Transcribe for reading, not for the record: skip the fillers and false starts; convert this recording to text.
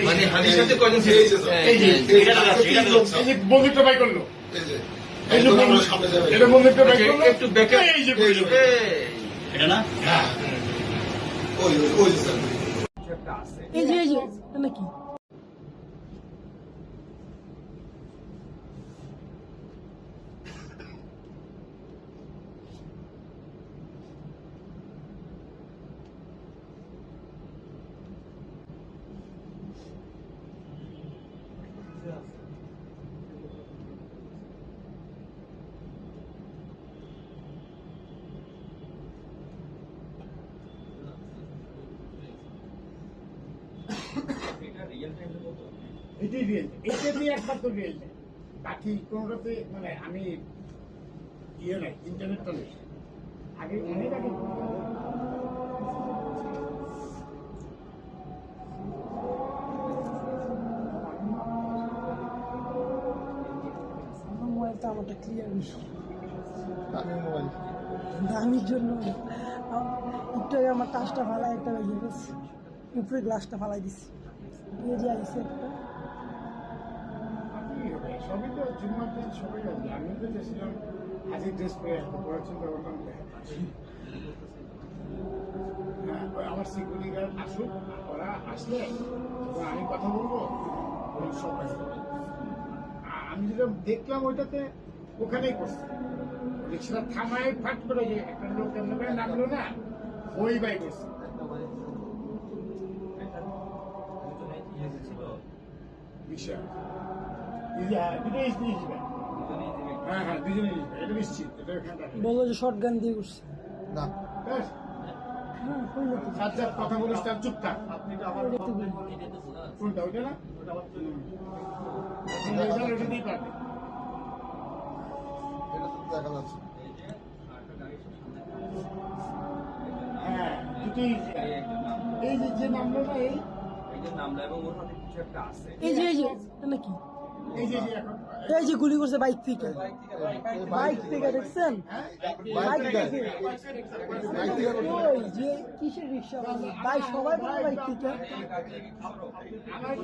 মানে হাদির সাথে কয়জন ছিল? এই যে বন্দুকটা বাই করলো, এই যে এটা বন্দুকটা বাই করলো, একটু ব্যাকে এই যে এটা না এই যে নাকি এটাই রিয়েল, এটা দিয়ে একমাত্র রিয়েল নেই, বাকি কোনোটাতে মানে আমি ইয়ে নাই, ইন্টারনেটটা নেই। আগে অনেক আগে মোবাইলটা আমারটা ক্লিয়ার দামির জন্য একটু আগে আমার কাজটা ফালাই একটা বেজে গেছে, উপরে গ্লাসটা ফালাই দিছি। এই যে আইসে একটা সবই তো জুম্মার দিন সবাই আসবে। আমি তো চেয়েছিলাম আজকে ড্রেস পরে আসবো, পরে চিন্তা করলাম আমার সিকিউরিটি গার্ড আসুক, ওরা আসলে আমি কথা বলবো, সব আসবে। আমি যেটা দেখলাম ওইটাতে ওখানেই করছে, রিক্সাটা থামায় ফাট করে যে একটা লোক এমন করে নামলো না, ওই বাই করছে। হ্যাঁ দুজনে এটা নিশ্চিত, এটা বললো যে শর্ট গান দিয়ে করছে। না সাজ্জাদ কথা বলিস, তার চুপ থাক। কোনটা ওইটা না, ওইটাতেই পারবে। হ্যাঁ দুটোই এই যে নামলো না, এই যে নাকি এই যে এখন এই যে গুলি করছে বাইক থেকে দেখছেন? বাইক থেকে ওই যে কিসের রিক্সা ভাই, সবাই বলে বাইক থেকে। আমার